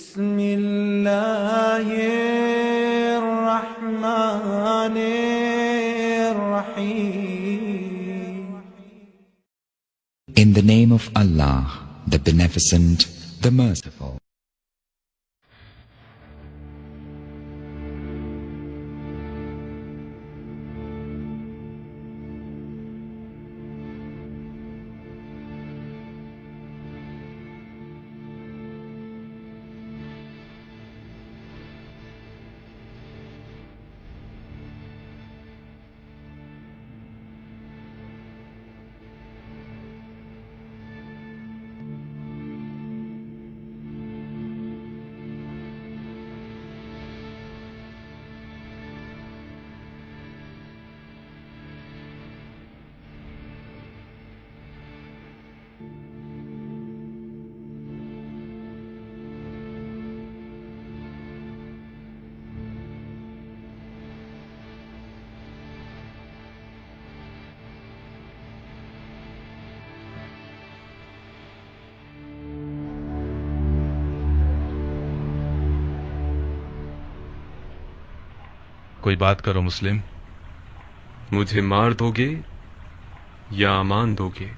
بسم الله الرحمن الرحيم. In the name of Allah, the Beneficent, the Merciful. کوئی بات کرو مسلم. مجھے مار دو گے یا امان دو گے؟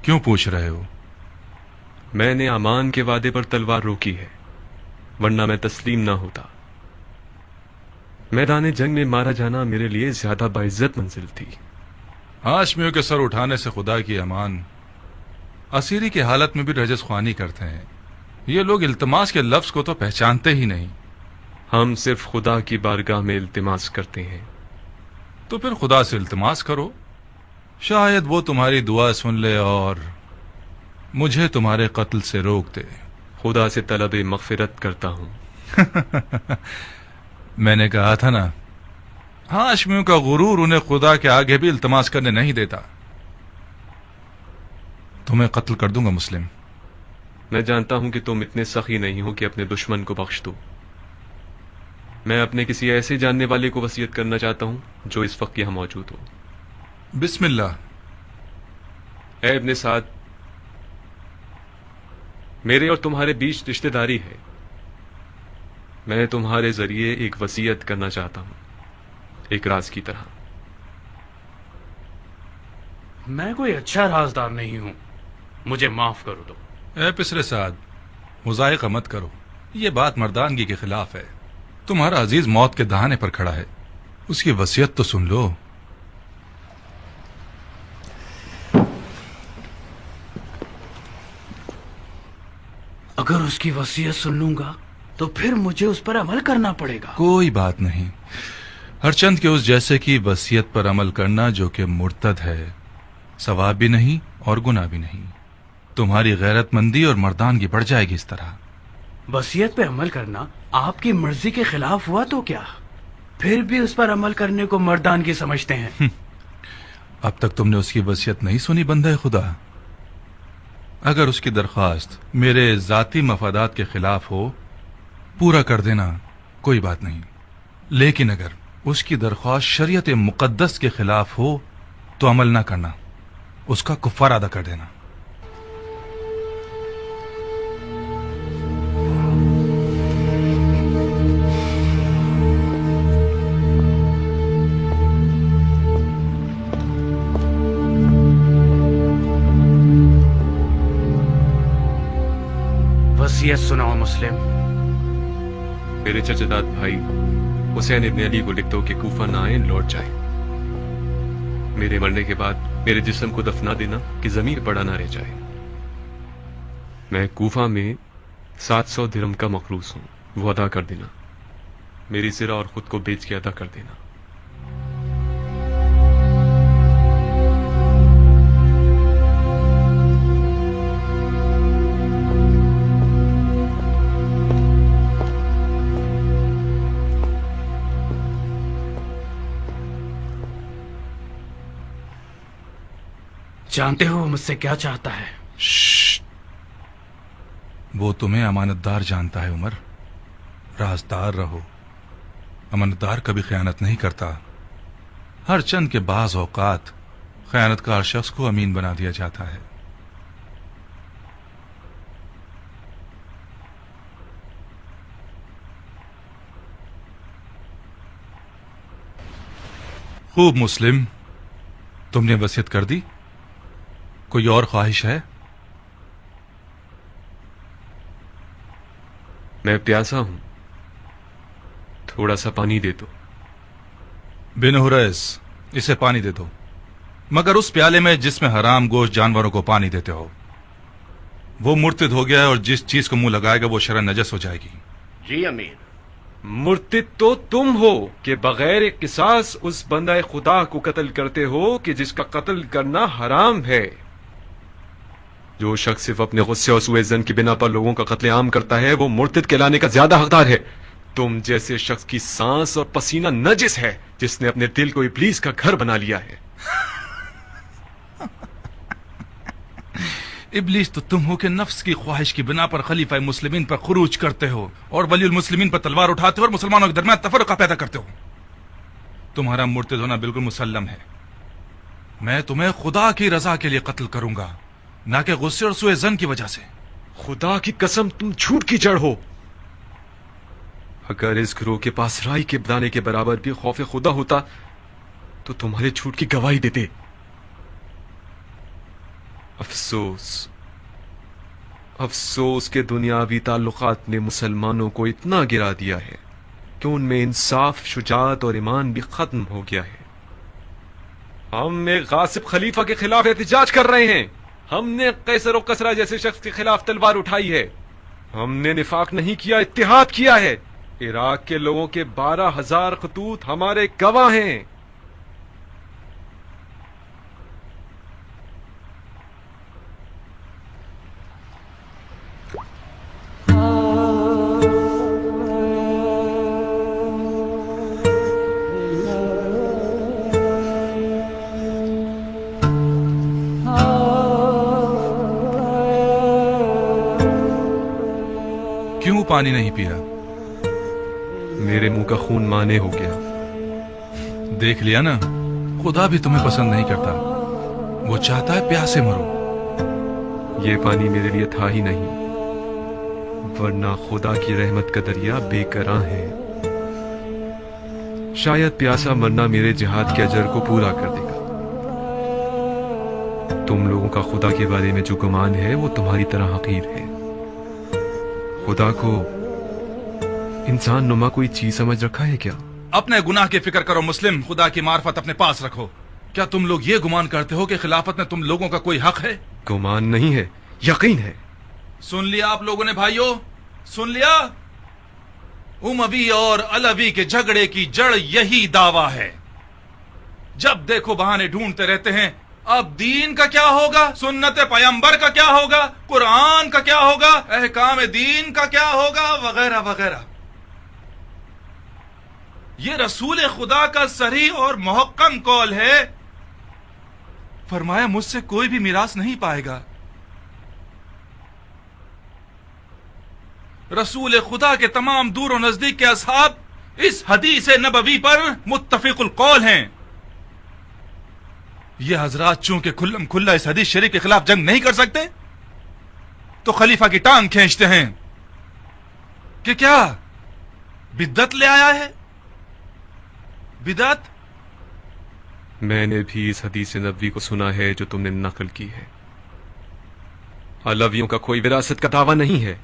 کیوں پوچھ رہے ہو؟ میں نے امان کے وعدے پر تلوار روکی ہے، ورنہ میں تسلیم نہ ہوتا. میدان جنگ میں مارا جانا میرے لیے زیادہ باعزت منزل تھی. ہاشمیوں کے سر اٹھانے سے خدا کی امان. اسیری کی حالت میں بھی رجس خوانی کرتے ہیں. یہ لوگ التماس کے لفظ کو تو پہچانتے ہی نہیں. ہم صرف خدا کی بارگاہ میں التماس کرتے ہیں. تو پھر خدا سے التماس کرو، شاید وہ تمہاری دعا سن لے اور مجھے تمہارے قتل سے روک دے. خدا سے طلب مغفرت کرتا ہوں. میں نے کہا تھا نا، ہاشمیوں کا غرور انہیں خدا کے آگے بھی التماس کرنے نہیں دیتا. تمہیں قتل کر دوں گا مسلم. میں جانتا ہوں کہ تم اتنے سخی نہیں ہو کہ اپنے دشمن کو بخش دو. میں اپنے کسی ایسے جاننے والے کو وصیت کرنا چاہتا ہوں جو اس وقت یہاں موجود ہو. بسم اللہ. اے ابن سعد، میرے اور تمہارے بیچ رشتہ داری ہے. میں تمہارے ذریعے ایک وصیت کرنا چاہتا ہوں، ایک راز کی طرح. میں کوئی اچھا رازدار نہیں ہوں، مجھے معاف کرو دو. اے پسر سعد، مضائقہ مت کرو. یہ بات مردانگی کے خلاف ہے. تمہارا عزیز موت کے دہانے پر کھڑا ہے، اس کی وصیت تو سن لو. اگر اس کی وصیت سن لوں گا تو پھر مجھے اس پر عمل کرنا پڑے گا. کوئی بات نہیں. ہر چند کے اس جیسے کی وصیت پر عمل کرنا جو کہ مرتد ہے، ثواب بھی نہیں اور گناہ بھی نہیں. تمہاری غیرت مندی اور مردانگی بڑھ جائے گی اس طرح. وصیت پہ عمل کرنا آپ کی مرضی کے خلاف ہوا تو کیا؟ پھر بھی اس پر عمل کرنے کو مردانگی سمجھتے ہیں. اب تک تم نے اس کی وصیت نہیں سنی بندہ خدا. اگر اس کی درخواست میرے ذاتی مفادات کے خلاف ہو، پورا کر دینا، کوئی بات نہیں. لیکن اگر اس کی درخواست شریعت مقدس کے خلاف ہو تو عمل نہ کرنا، اس کا کفارہ ادا کر دینا. وصیت سناؤ مسلم. میرے چچا بھائی حسین ابن علی کو لکھ دو کہ کوفہ نہ آئیں، لوٹ جائیں. میرے مرنے کے بعد میرے جسم کو دفنا دینا کہ زمین پڑا نہ رہ جائے. میں کوفہ میں 700 درہم کا مقروض ہوں، وہ ادا کر دینا. میری زرہ اور خود کو بیچ کے ادا کر دینا. جانتے ہو وہ مجھ سے کیا چاہتا ہے؟ وہ تمہیں امانت دار جانتا ہے عمر. رازدار رہو. امانت دار کبھی خیانت نہیں کرتا. ہر چند کے بعض اوقات خیانت کار شخص کو امین بنا دیا جاتا ہے. خوب مسلم، تم نے وصیت کر دی؟ کوئی اور خواہش ہے؟ میں پیاسا ہوں، تھوڑا سا پانی دے دو۔ بن حریث، اسے پانی دے دو، مگر اس پیالے میں جس میں حرام گوشت جانوروں کو پانی دیتے ہو۔ وہ مرتد ہو گیا ہے اور جس چیز کو منہ لگائے گا وہ شرعاً نجس ہو جائے گی۔ جی امیر۔ مرتد تو تم ہو کہ بغیر قصاص اس بندہ خدا کو قتل کرتے ہو کہ جس کا قتل کرنا حرام ہے۔ جو شخص صرف اپنے غصے اور سوء ظن کی بنا پر لوگوں کا قتل عام کرتا ہے وہ مرتد کہلانے کا زیادہ حقدار ہے۔ تم جیسے شخص کی سانس اور پسینہ نجس ہے جس نے اپنے دل کو ابلیس کا گھر بنا لیا ہے۔ ابلیس تو تم ہو کہ نفس کی خواہش کی بنا پر خلیفہ مسلمین پر خروج کرتے ہو اور ولی المسلمین پر تلوار اٹھاتے ہو اور مسلمانوں کے درمیان تفرقہ پیدا کرتے ہو۔ تمہارا مرتد ہونا بالکل مسلم ہے۔ میں تمہیں خدا کی رضا کے لیے قتل کروں گا، نہ کہ غصے اور سوء ظن کی وجہ سے۔ خدا کی قسم تم جھوٹ کی جڑ ہو۔ اگر اس گروہ کے پاس رائی کے دانے کے برابر بھی خوف خدا ہوتا تو تمہارے جھوٹ کی گواہی دیتے۔ افسوس کہ دنیاوی تعلقات نے مسلمانوں کو اتنا گرا دیا ہے کہ ان میں انصاف، شجاعت اور ایمان بھی ختم ہو گیا ہے۔ ہم ایک غاصب خلیفہ کے خلاف احتجاج کر رہے ہیں۔ ہم نے قیصر و کسریٰ جیسے شخص کے خلاف تلوار اٹھائی ہے۔ ہم نے نفاق نہیں کیا، اتحاد کیا ہے۔ عراق کے لوگوں کے 12,000 خطوط ہمارے گواہ ہیں۔ کیوں پانی نہیں پیا؟ میرے منہ کا خون مانے ہو گیا۔ دیکھ لیا نا، خدا بھی تمہیں پسند نہیں کرتا، وہ چاہتا ہے پیاسے مرو۔ یہ پانی میرے لیے تھا ہی نہیں، ورنہ خدا کی رحمت کا دریا بے کراں ہے۔ شاید پیاسا مرنا میرے جہاد کے اجر کو پورا کر دے گا۔ تم لوگوں کا خدا کے بارے میں جو گمان ہے وہ تمہاری طرح حقیر ہے۔ خدا کو انسان نما کوئی چیز سمجھ رکھا ہے کیا؟ اپنے گناہ کی فکر کرو مسلم، خدا کی معرفت اپنے پاس رکھو۔ کیا تم لوگ یہ گمان کرتے ہو کہ خلافت میں تم لوگوں کا کوئی حق ہے؟ گمان نہیں ہے، یقین ہے۔ سن لیا آپ لوگوں نے بھائیوں، سن لیا؟ اموی اور علوی کے جھگڑے کی جڑ یہی دعویٰ ہے۔ جب دیکھو بہانے ڈھونڈتے رہتے ہیں، اب دین کا کیا ہوگا، سنت پیغمبر کا کیا ہوگا، قرآن کا کیا ہوگا، احکام دین کا کیا ہوگا، وغیرہ وغیرہ۔ یہ رسول خدا کا صریح اور محکم قول ہے، فرمایا مجھ سے کوئی بھی میراث نہیں پائے گا۔ رسول خدا کے تمام دور و نزدیک کے اصحاب اس حدیث نبوی پر متفق القول ہیں۔ یہ حضرات چونکہ کھلم کھلا اس حدیث شریف کے خلاف جنگ نہیں کر سکتے تو خلیفہ کی ٹانگ کھینچتے ہیں کہ کیا بدعت لے آیا ہے۔ بدعت؟ میں نے بھی اس حدیث نبوی کو سنا ہے جو تم نے نقل کی ہے۔ علویوں کا کوئی وراثت کا دعویٰ نہیں ہے،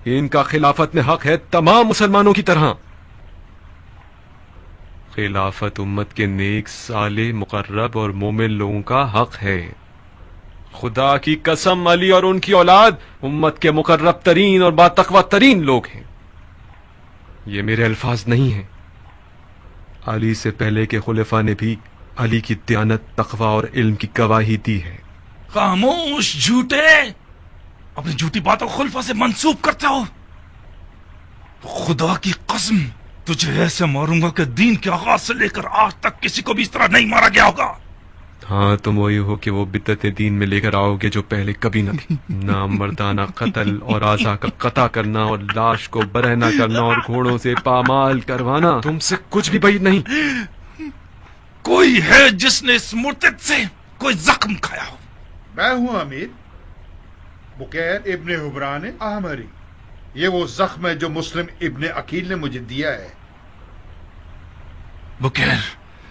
ان کا خلافت میں حق ہے تمام مسلمانوں کی طرح۔ خلافت امت کے نیک، صالح، مقرب اور مومن لوگوں کا حق ہے۔ خدا کی قسم علی اور ان کی اولاد امت کے مقرب ترین اور باتقوی ترین لوگ ہیں۔ یہ میرے الفاظ نہیں ہیں، علی سے پہلے کے خلفاء نے بھی علی کی دیانت، تقوی اور علم کی گواہی دی ہے۔ خاموش جھوٹے، اپنی جھوٹی باتوں کو خلفاء سے منسوب کرتے ہو۔ خدا کی قسم تجھے ایسے ماروں گا کہ دین کے آغاز سے لے کر آج تک کسی کو بھی اس طرح نہیں مارا گیا ہوگا۔ ہاں تم وہی ہو کہ وہ بدعتیں دین میں لے کر آؤ گے جو پہلے کبھی نہ تھی۔ نامردانہ قتل اور اعضاء کا قطع کرنا اور لاش کو برہنہ کرنا اور گھوڑوں سے پامال کروانا تم سے کچھ بھی بعید نہیں۔ کوئی ہے جس نے اس مرتد سے کوئی زخم کھایا ہو؟ میں ہوں امیر، بکیر ابن حبران احمری۔ یہ وہ زخم ہے جو مسلم ابن عقیل نے مجھے دیا ہے۔ بکیر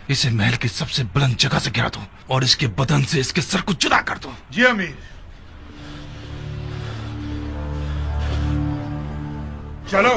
اسے محل کی سب سے بلند جگہ سے گرا دو اور اس کے بدن سے اس کے سر کو جدا کر دو. جی امیر. چلو.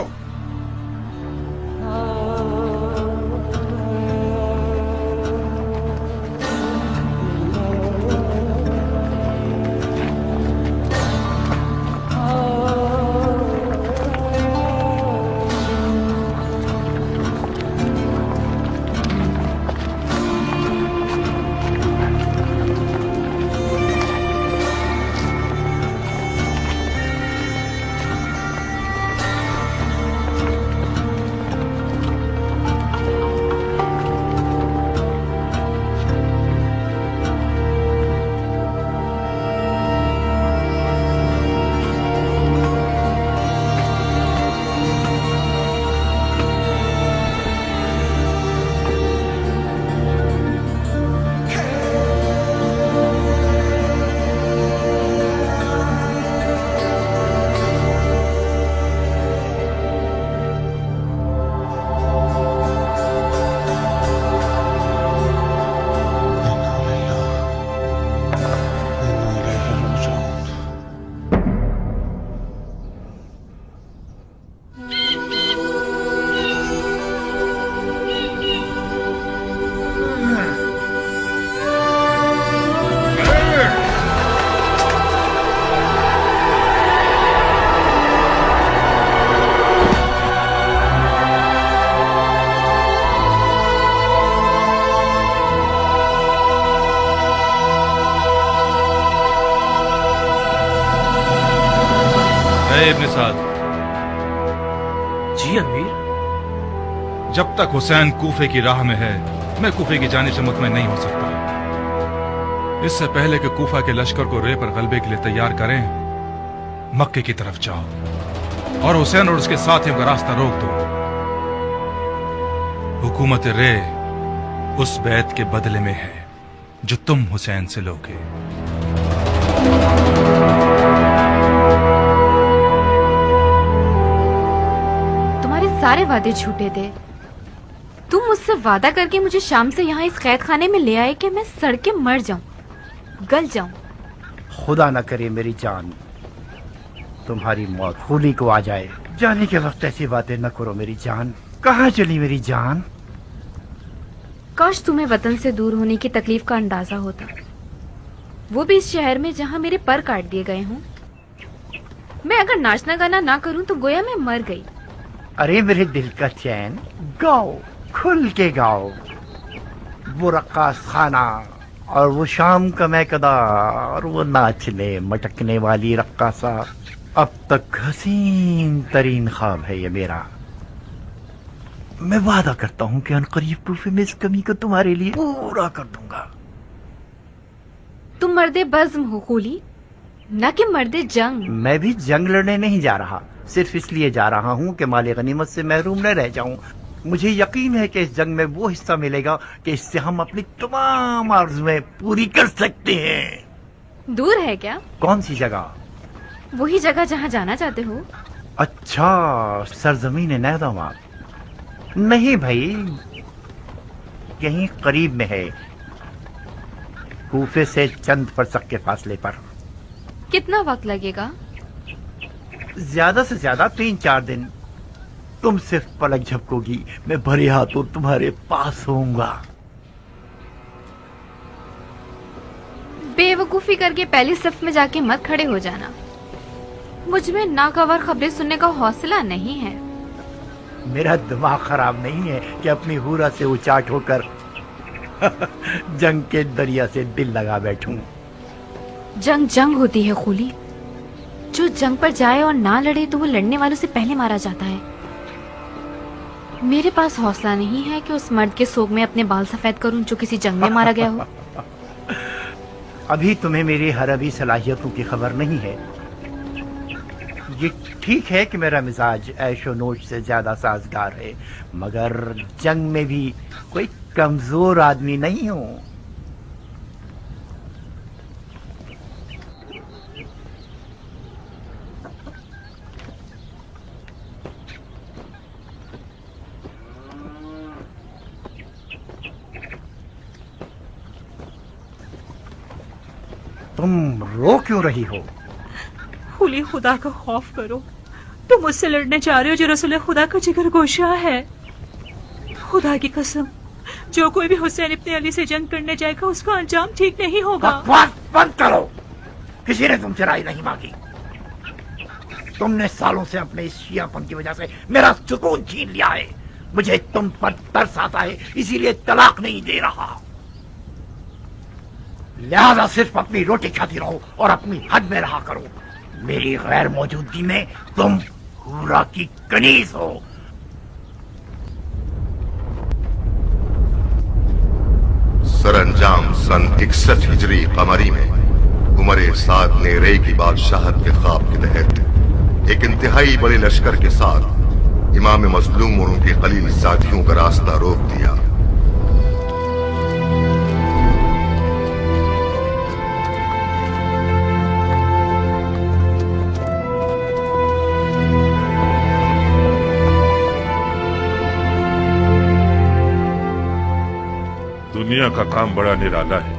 ابن سعد. جی امیر. جب تک حسین کوفے کی راہ میں ہے میں کوفے کی جانب سے مطمئن نہیں ہو سکتا. اس سے پہلے کہ کوفہ کے لشکر کو رے پر غلبے کے لیے تیار کریں مکے کی طرف جاؤ اور حسین اور اس کے ساتھیوں کا راستہ روک دو. حکومت رے اس بیعت کے بدلے میں ہے جو تم حسین سے لوگے. سارے وعدے جھوٹے تھے. تم مجھ سے وعدہ کر کے مجھے شام سے یہاں اس قید خانے میں لے آئے کہ میں سڑ کے مر جاؤں, گل جاؤں. خدا نہ کرے میری جان تمہاری موت خولی کو آ جائے. جانے کے وقت ایسی باتیں نہ کرو میری جان. کہاں چلی میری جان؟ کاش تمہیں وطن سے دور ہونے کی تکلیف کا اندازہ ہوتا, وہ بھی اس شہر میں جہاں میرے پر کاٹ دیے گئے ہوں. میں اگر ناچنا گانا نہ کروں تو گویا میں مر گئی. ارے میرے دل کا چین, گاؤ, کھل کے گاؤ. وہ رقاص خانہ اور وہ شام کا میکدہ اور وہ ناچنے مٹکنے والی رقاصہ اب تک حسین ترین خواب ہے یہ میرا. میں وعدہ کرتا ہوں کہ عنقریب کوفے میں اس کمی کو تمہارے لیے پورا کر دوں گا. تم مرد بزم ہو خولی, نہ کہ مرد جنگ. میں بھی جنگ لڑنے نہیں جا رہا, صرف اس لیے جا رہا ہوں کہ مال غنیمت سے محروم نہ رہ جاؤں. مجھے یقین ہے کہ اس جنگ میں وہ حصہ ملے گا کہ اس سے ہم اپنی تمام آرزویں پوری کر سکتے ہیں. دور ہے کیا؟ کون سی جگہ؟ وہی جگہ جہاں جانا چاہتے ہو. اچھا, سرزمین نیدامات. نہیں بھائی, یہیں قریب میں ہے, کوفے سے چند فرسخ کے فاصلے پر. کتنا وقت لگے گا؟ زیادہ سے زیادہ 3-4 دن. تم صرف پلک جھپکو گی, میں بھرے ہاتھوں تمہارے پاس ہوں گا. بے وقوفی کر کے پہلی صف میں جا کے مت کھڑے ہو جانا. مجھ میں ناگوار خبریں سننے کا حوصلہ نہیں ہے. میرا دماغ خراب نہیں ہے کہ اپنی حورا سے اچاٹ ہو کر جنگ کے دریا سے دل لگا بیٹھوں. جنگ ہوتی ہے خولی. جو جنگ پر جائے اور نہ لڑے تو وہ لڑنے والوں سے پہلے مارا جاتا ہے. میرے پاس حوصلہ نہیں ہے کہ اس مرد کے سوگ میں اپنے بال سفید کروں جو کسی جنگ میں مارا گیا ہو. ابھی تمہیں میری حربی صلاحیتوں کی خبر نہیں ہے. یہ ٹھیک ہے کہ میرا مزاج عیش و نوش سے زیادہ سازگار ہے, مگر جنگ میں بھی کوئی کمزور آدمی نہیں ہوں. तुम रो क्यों रही हो? खुली खुदा का खौफ करो, तुम मुझसे लड़ने जा रहे हो जो रसूल खुदा का जिगर गोशा है। खुदा की कसम, जो कोई भी हुसैन इब्ने अली से जंग करने जाएगा उसका अंजाम ठीक नहीं होगा। बकवास बंद करो, किसी ने तुमसे राय नहीं मांगी। तुमने सालों से अपने इस शियापन की वजह से मेरा सुकून छीन लिया है। मुझे तुम पर तरस आता है, इसीलिए तलाक नहीं दे रहा। लिहाजा सिर्फ अपनी रोटी खाती रहो और अपनी हद में रहा करो। मेरी गैर मौजूदगी में तुम हूरा की कनीज हो। सरअंजाम सन 61 हिजरी कमरी में उमर साद ने रे की बादशाहत के ख्वाब के तहत एक इंतहाई बड़े लश्कर के साथ इमाम मजलूम और उनके कलील साथियों का रास्ता रोक दिया। दुनिया का काम बड़ा निराला है,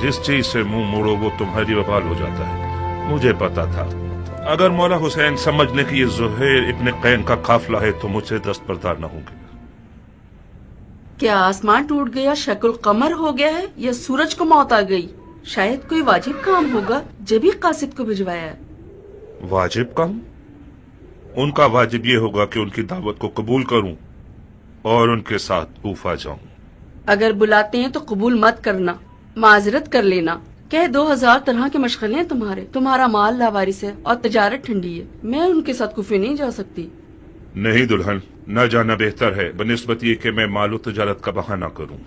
जिस चीज से मुंह मोड़ो वो तुम्हारी वबाल हो जाता है। मुझे पता था अगर मौला हुसैन समझ ले कि ये ज़ुहैर इब्ने कैन का काफिला है तो मुझसे दस्तबरदार न होंगे। क्या आसमान टूट गया, शक्ल कमर हो गया है, या सूरज को मौत आ गई? शायद कोई वाजिब काम होगा जब ही कासिद को भिजवाया है। वाजिब काम? उनका वाजिब ये होगा कि उनकी दावत को कबूल करूं और उनके साथ कूफा जाऊं। अगर बुलाते हैं तो कबूल मत करना, माजरत कर लेना। कह 2000 तरह के मशगले हैं तुम्हारे, तुम्हारा माल लावारिस है और तजारत ठंडी है। मैं उनके साथ कुफे नहीं जा सकती। नहीं दुल्हन, न जाना बेहतर है बनिस्बत ये कि मैं मालो तजारत का बहाना करूं।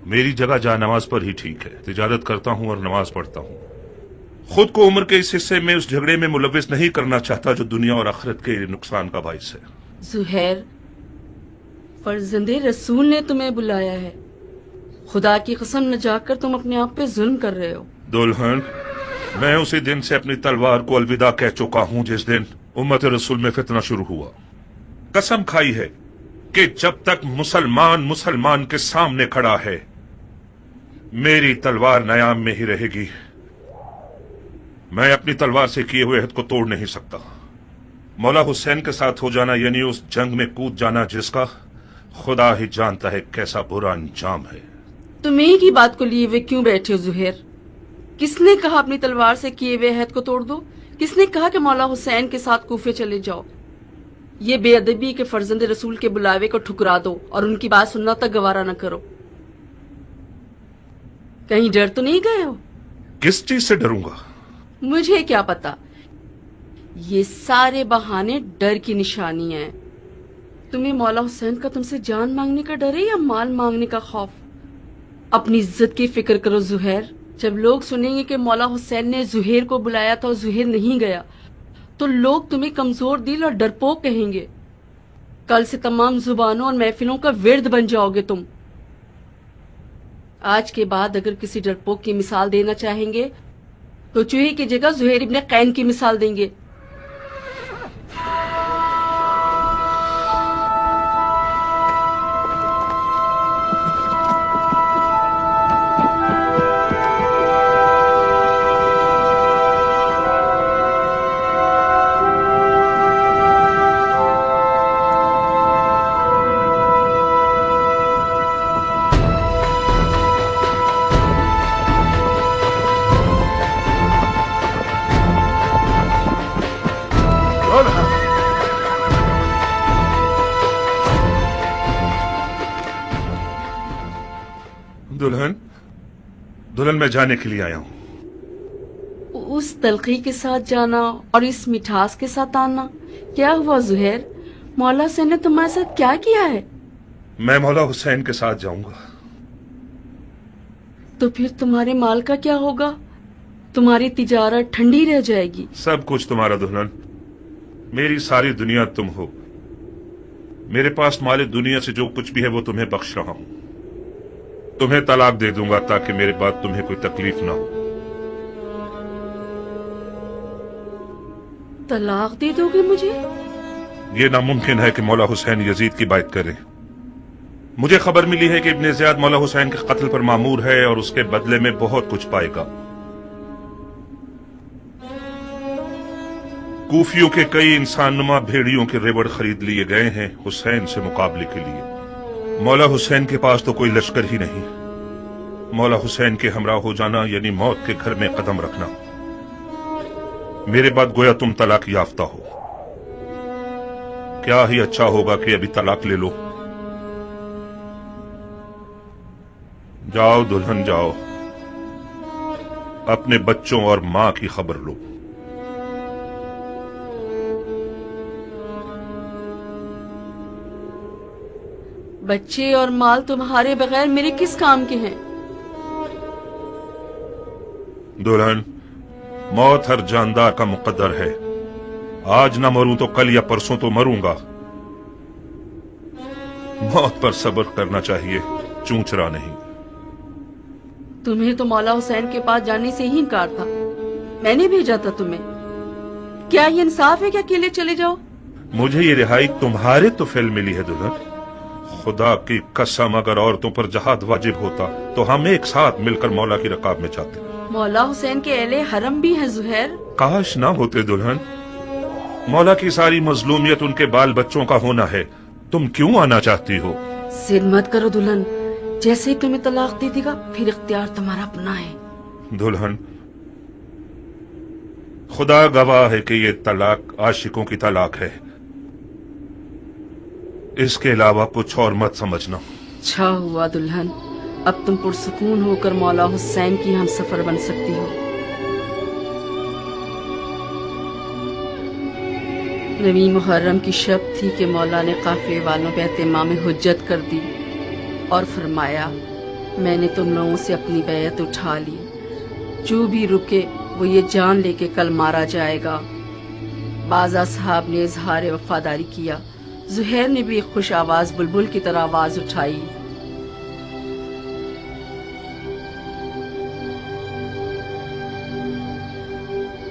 मेरी जगह जा नमाज पर ही ठीक है। तिजारत करता हूं और नमाज पढ़ता हूं। खुद को उम्र के इस हिस्से में उस झगड़े में मुलविस नहीं करना चाहता जो दुनिया और आखिरत के नुकसान का बाइस है। ज़ुहैर, फर्जंदे रसूल ने तुम्हें बुलाया है। खुदा की कसम न जाकर तुम अपने आप पे जुल्म कर रहे हो। दुल्हन, मैं उसी दिन से अपनी तलवार को अलविदा कह चुका हूं जिस दिन उम्मत रसूल में फितना शुरू हुआ। कसम खाई है कि जब तक मुसलमान मुसलमान के सामने खड़ा है मेरी तलवार नयाम में ही रहेगी। मैं अपनी तलवार से किए हुए अहद को तोड़ नहीं सकता। मौला हुसैन के साथ हो जाना यानी उस जंग में कूद जाना जिसका खुदा ही जानता है कैसा बुरा अंजाम है। तुम एक ही बात को लिए हुए क्यों बैठे हो ज़ुहैर? किसने कहा अपनी तलवार से किए हुए अहद को तोड़ दो? किसने कहा कि मौला हुसैन के साथ कूफे चले जाओ? ये बेअदबी के फर्जंद रसूल के बुलावे को ठुकरा दो और उनकी बात सुनना तक गवारा न करो। कहीं डर तो नहीं गए हो? किस चीज से डरूंगा? मुझे क्या पता। ये सारे बहाने डर की निशानियां हैं। तुम्हें मौला हुसैन का तुमसे जान मांगने का डर है या माल मांगने का खौफ? अपनी इज्जत की फिक्र करो ज़ुहैर। जब लोग सुनेंगे कि मौला हुसैन ने ज़ुहैर को बुलाया था और ज़ुहैर नहीं गया तो लोग तुम्हें कमजोर दिल और डरपोक कहेंगे। कल से तमाम जुबानों और महफिलों का विर्द बन जाओगे तुम। आज के बाद अगर किसी डरपोक की मिसाल देना चाहेंगे तो चूहे की जगह ज़ुहैर इब्ने कैन की मिसाल देंगे। दुल्हन मैं जाने के लिए आया हूँ। उस तलखी के साथ जाना और इस मिठास के साथ आना, क्या हुआ ज़ुहैर? मौला हुसैन ने तुम्हारे साथ क्या किया है? मैं मौला हुसैन के साथ जाऊंगा। तो फिर तुम्हारे माल का क्या होगा? तुम्हारी तिजारत ठंडी रह जाएगी। सब कुछ तुम्हारा दुल्हन। मेरी सारी दुनिया तुम हो। मेरे पास माले दुनिया से जो कुछ भी है वो तुम्हें बख्श रहा हूँ। तुम्हें तलाक दे दूंगा ताकि मेरे बाद तुम्हें कोई तकलीफ ना हो। तलाक दे दोगे मुझे? ये नामुमकिन है कि मौला हुसैन यजीद की बात करे। मुझे खबर मिली है कि इब्ने ज़ियाद मौला हुसैन के कत्ल पर मामूर है और उसके बदले में बहुत कुछ पाएगा। کوفیوں کے کئی انسان نما بھیڑیوں کے ریوڑ خرید لیے گئے ہیں حسین سے مقابلے کے لیے۔ مولا حسین کے پاس تو کوئی لشکر ہی نہیں۔ مولا حسین کے ہمراہ ہو جانا یعنی موت کے گھر میں قدم رکھنا۔ میرے بعد گویا تم طلاق یافتہ ہو۔ کیا ہی اچھا ہوگا کہ ابھی طلاق لے لو۔ جاؤ دلہن جاؤ، اپنے بچوں اور ماں کی خبر لو۔ بچے اور مال تمہارے بغیر میرے کس کام کے ہیں؟ دلہن، موت ہر جاندار کا مقدر ہے۔ آج نہ مروں تو کل یا پرسوں تو مروں گا۔ موت پر صبر کرنا چاہیے، چونچرا نہیں۔ تمہیں تو مولا حسین کے پاس جانے سے ہی انکار تھا، میں نے بھیجا تھا تمہیں۔ کیا یہ انصاف ہے کہ اکیلے چلے جاؤ؟ مجھے یہ رہائی تمہارے تو فعل ملی ہے دلہن۔ خدا کی قسم اگر عورتوں پر جہاد واجب ہوتا تو ہم ایک ساتھ مل کر مولا کی رکاب میں جاتے۔ مولا حسین کے اہل حرم بھی ہیں زہیر۔ کاش نہ ہوتے دلہن۔ مولا کی ساری مظلومیت ان کے بال بچوں کا ہونا ہے، تم کیوں آنا چاہتی ہو؟ ضد مت کرو دلہن، جیسے ہی تمہیں طلاق دے دے گا پھر اختیار تمہارا اپنا ہے۔ دلہن، خدا گواہ ہے کہ یہ طلاق عاشقوں کی طلاق ہے، اس کے علاوہ کچھ اور مت سمجھنا۔ اچھا ہوا دلہن، اب تم پرسکون ہو کر مولا حسین کی ہم سفر بن سکتی ہو۔ نویں محرم کی شب تھی کہ مولا نے قافلے والوں پہ اہتمام حجت کر دی اور فرمایا، میں نے تم لوگوں سے اپنی بیعت اٹھا لی، جو بھی رکے وہ یہ جان لے کے کل مارا جائے گا۔ بعض اصحاب نے اظہار وفاداری کیا، زہیر نے بھی ایک خوش آواز بلبل کی طرح آواز اٹھائی،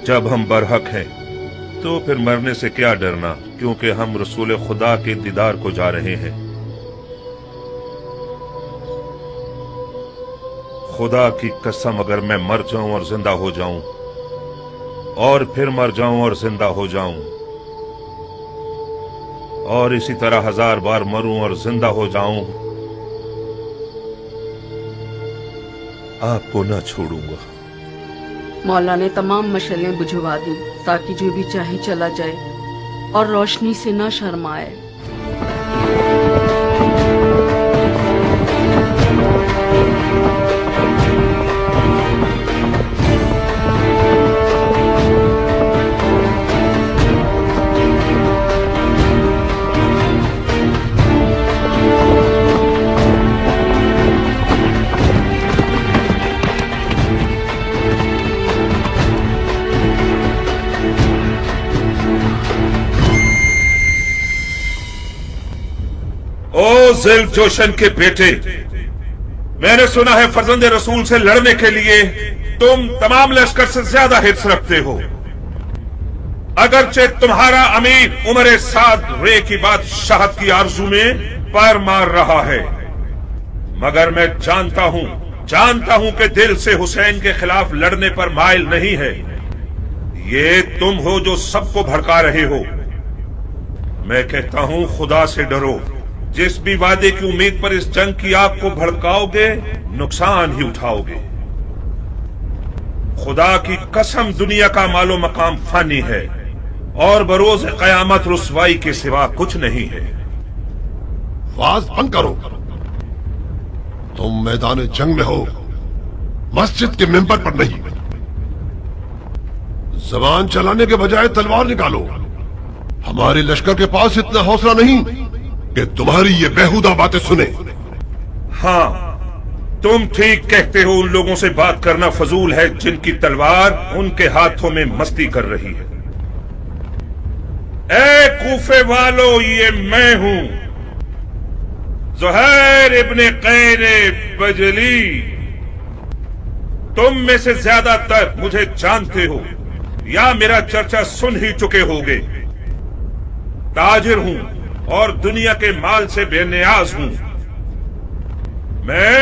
جب ہم برحق ہیں تو پھر مرنے سے کیا ڈرنا، کیونکہ ہم رسول خدا کے دیدار کو جا رہے ہیں۔ خدا کی قسم اگر میں مر جاؤں اور زندہ ہو جاؤں اور پھر مر جاؤں اور زندہ ہو جاؤں اور اسی طرح 1000 بار مروں اور زندہ ہو جاؤں، آپ کو نہ چھوڑوں گا۔ مولا نے تمام مشعلیں بجھوا دی تاکہ جو بھی چاہے چلا جائے اور روشنی سے نہ شرمائے۔ او ذل جوشن کے بیٹے، میں نے سنا ہے فرزند رسول سے لڑنے کے لیے تم تمام لشکر سے زیادہ حرص رکھتے ہو۔ اگرچہ تمہارا امیر عمر سعد رے کی بادشاہت کی آرزو میں پیر مار رہا ہے، مگر میں جانتا ہوں کہ دل سے حسین کے خلاف لڑنے پر مائل نہیں ہے۔ یہ تم ہو جو سب کو بھڑکا رہے ہو۔ میں کہتا ہوں خدا سے ڈرو، جس بھی وعدے کی امید پر اس جنگ کی آگ کو بھڑکاؤ گے نقصان ہی اٹھاؤ گے۔ خدا کی قسم دنیا کا مال و مقام فانی ہے اور بروز قیامت رسوائی کے سوا کچھ نہیں ہے۔ واز بند کرو، تم میدان جنگ میں ہو، مسجد کے ممبر پر نہیں۔ زبان چلانے کے بجائے تلوار نکالو۔ ہمارے لشکر کے پاس اتنا حوصلہ نہیں کہ تمہاری یہ بیہودہ باتیں سنے۔ ہاں، تم ٹھیک کہتے ہو، ان لوگوں سے بات کرنا فضول ہے جن کی تلوار ان کے ہاتھوں میں مستی کر رہی ہے۔ اے کوفے والو، یہ میں ہوں، زہیر ابن قیر بجلی۔ تم میں سے زیادہ تر مجھے جانتے ہو یا میرا چرچا سن ہی چکے ہوگے۔ تاجر ہوں اور دنیا کے مال سے بے نیاز ہوں۔ میں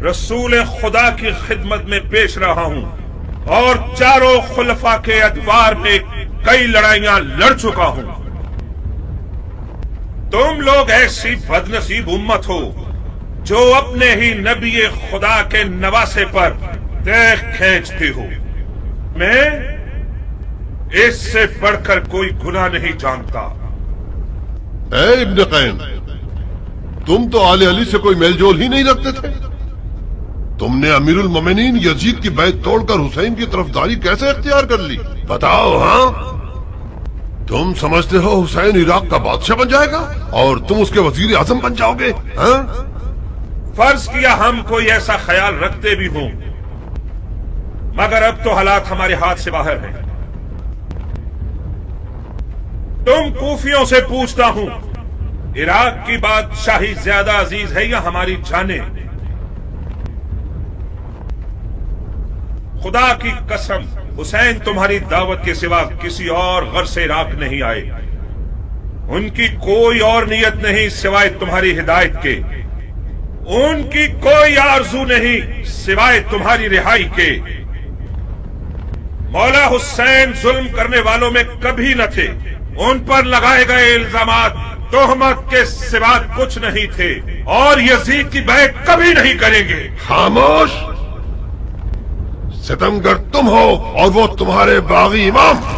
رسول خدا کی خدمت میں پیش رہا ہوں اور چاروں خلفاء کے ادوار میں कई लड़ाइयां लड़ चुका हूं। तुम लोग ऐसी बदनसीब उम्मत हो जो अपने ही नबी खुदा के नवासे पर देख खींचती हो। मैं इससे बढ़कर कोई गुनाह नहीं जानता। ए इब्न कैन, तुम तो आले अली से कोई मेलजोल ही नहीं रखते थे। तुमने अमीरुल मोमिनीन यजीद की बैत तोड़कर हुसैन की तरफदारी कैसे इख्तियार कर ली? बताओ। हाँ, तुम समझते हो हुसैन इराक का बादशाह बन जाएगा और तुम उसके वजीर आजम बन जाओगे? हाँ? फर्ज किया हम कोई ऐसा ख्याल रखते भी हों, मगर अब तो हालात हमारे हाथ से बाहर हैं। तुम कूफियों से पूछता हूं, इराक की बादशाही ज्यादा अजीज है या हमारी जाने? खुदा की कसम, हुसैन तुम्हारी दावत के सिवा किसी और घर से इराक नहीं आए। उनकी कोई और नियत नहीं सिवाय तुम्हारी हिदायत के। उनकी कोई आरजू नहीं सिवाय तुम्हारी रिहाई के। मौला हुसैन जुल्म करने वालों में कभी न थे। उन पर लगाए गए इल्जामात तोहमत के सिवा कुछ नहीं थे और यजीद की बैत कभी नहीं करेंगे। खामोश! सितमगर तुम हो और वो तुम्हारे बागी इमाम।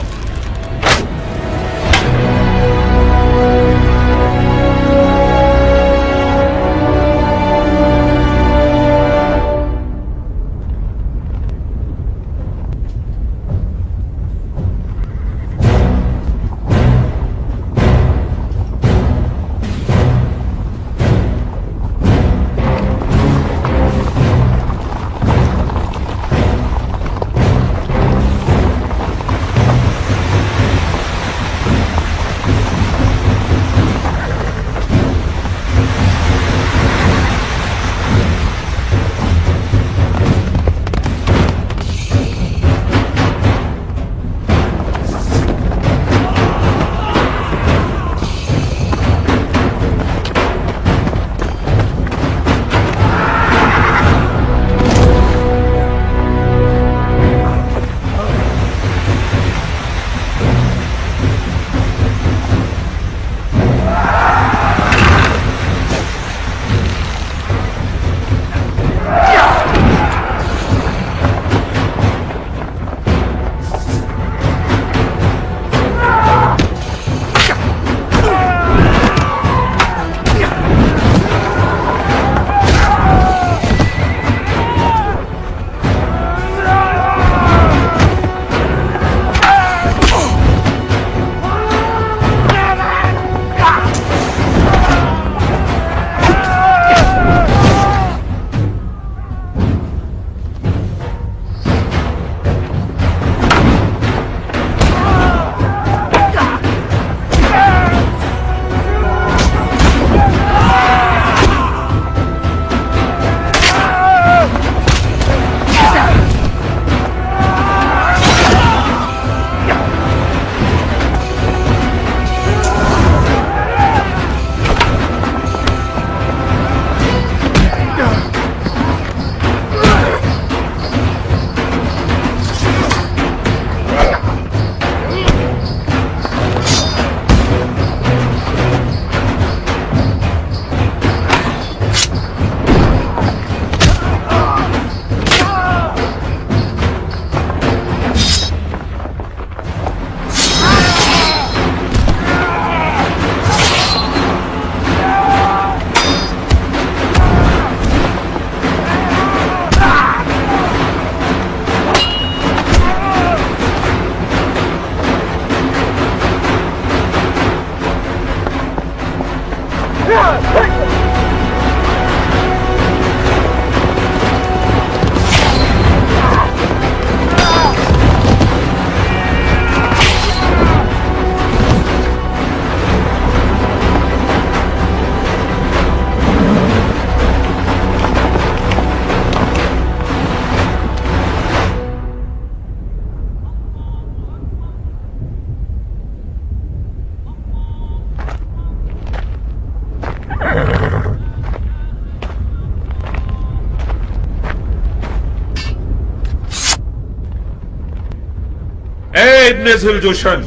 इब्ने जुलजुशन,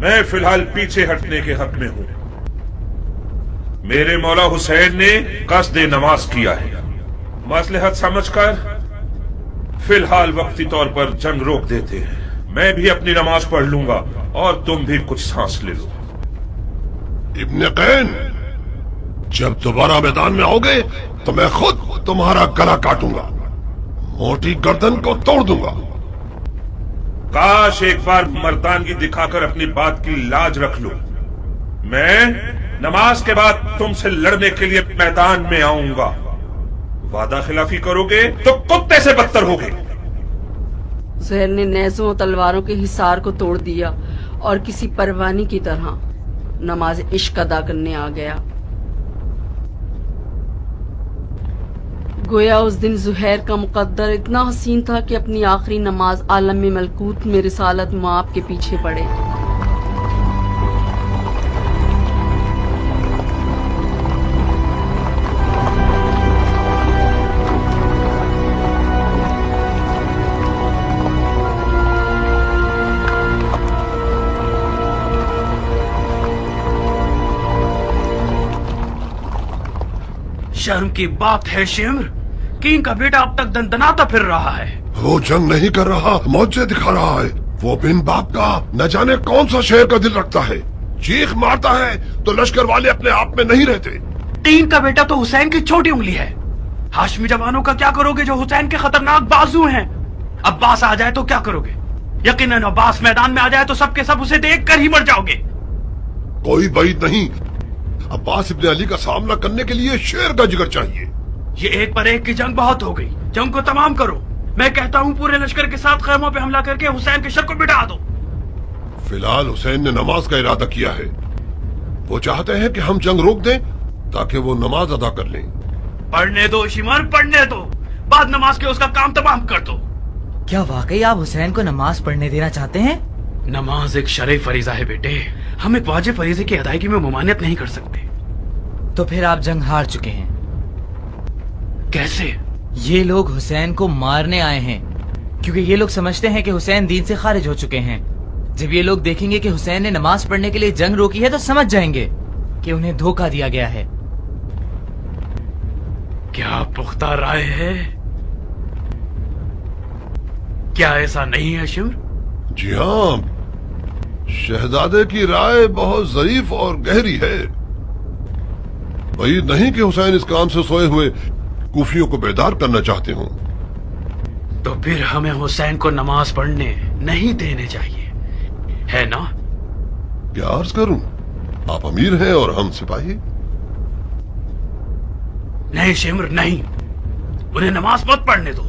मैं फिलहाल पीछे हटने के हक में हूं। मेरे मौला हुसैन ने कस्दे नमाज किया है। मसलहत समझकर फिलहाल वक्ती तौर पर जंग रोक देते हैं। मैं भी अपनी नमाज पढ़ लूंगा और तुम भी कुछ सांस ले लो। इब्ने कैन, जब दोबारा मैदान में आओगे तो मैं खुद तुम्हारा गला काटूंगा, मोटी गर्दन को तोड़ दूंगा। काश एक बार मर्दानगी दिखाकर अपनी बात की लाज रख लो। मैं नमाज के बाद तुमसे लड़ने के लिए मैदान में आऊंगा। वादा खिलाफी करोगे तो कुत्ते से बदतर होगे। सुहेल ने नेज़ों और तलवारों के हिसार को तोड़ दिया और किसी परवानी की तरह नमाज इश्क अदा करने आ गया। गोया उस दिन जुहैर का मुकद्दर इतना हसीन था कि अपनी आखिरी नमाज आलम में मलकूत में रिसालत मुआब के पीछे पड़े। शर्म की बात है शिम्र, किंग का बेटा अब तक दंदनाता फिर रहा है। वो जंग नहीं कर रहा, मौजे दिखा रहा है। वो बिन बाप का न जाने कौन सा शेर का दिल रखता है। चीख मारता है तो लश्कर वाले अपने आप में नहीं रहते। किंग का बेटा तो हुसैन की छोटी उंगली है। हाशमी जवानों का क्या करोगे जो हुसैन के खतरनाक बाजू हैं? अब्बास आ जाए तो क्या करोगे? यकीनन अब्बास मैदान में आ जाए तो सबके सब उसे देख कर ही मर जाओगे। कोई बैद नहीं, अब्बास इब्ने अली का सामना करने के लिए शेर का जिगर चाहिए। ये एक पर एक की जंग बहुत हो गई, जंग को तमाम करो। मैं कहता हूँ पूरे लश्कर के साथ खैमों पे हमला करके हुसैन के शर को मिटा दो। फिलहाल हुसैन ने नमाज का इरादा किया है। वो चाहते हैं कि हम जंग रोक दें ताकि वो नमाज अदा कर लें। पढ़ने दो शिमर, पढ़ने दो, बाद नमाज के उसका काम तमाम कर दो। क्या वाकई आप हुसैन को नमाज पढ़ने देना चाहते हैं? नमाज एक शरई फरीजा है बेटे, हम एक वाजिब फरीजे की अदायगी में मुमानियत नहीं कर सकते। तो फिर आप जंग हार चुके हैं। कैसे? ये लोग हुसैन को मारने आए हैं, क्योंकि ये लोग समझते हैं कि हुसैन दीन से खारिज हो चुके हैं। जब ये लोग देखेंगे कि हुसैन ने नमाज पढ़ने के लिए जंग रोकी है तो समझ जाएंगे कि उन्हें धोखा दिया गया है। क्या पुख्ता राय है? क्या ऐसा नहीं है शिम्र? जी हाँ, शहजादे की राय बहुत ज़रीफ और गहरी है। वही नहीं कि हुसैन इस काम से सोए हुए कूफियों को बेदार करना चाहते हों। तो फिर हमें हुसैन को नमाज पढ़ने नहीं देने चाहिए, है ना? क्या अर्ज करूं, आप अमीर हैं और हम सिपाही। नहीं शिम्र नहीं, उन्हें नमाज मत पढ़ने दो।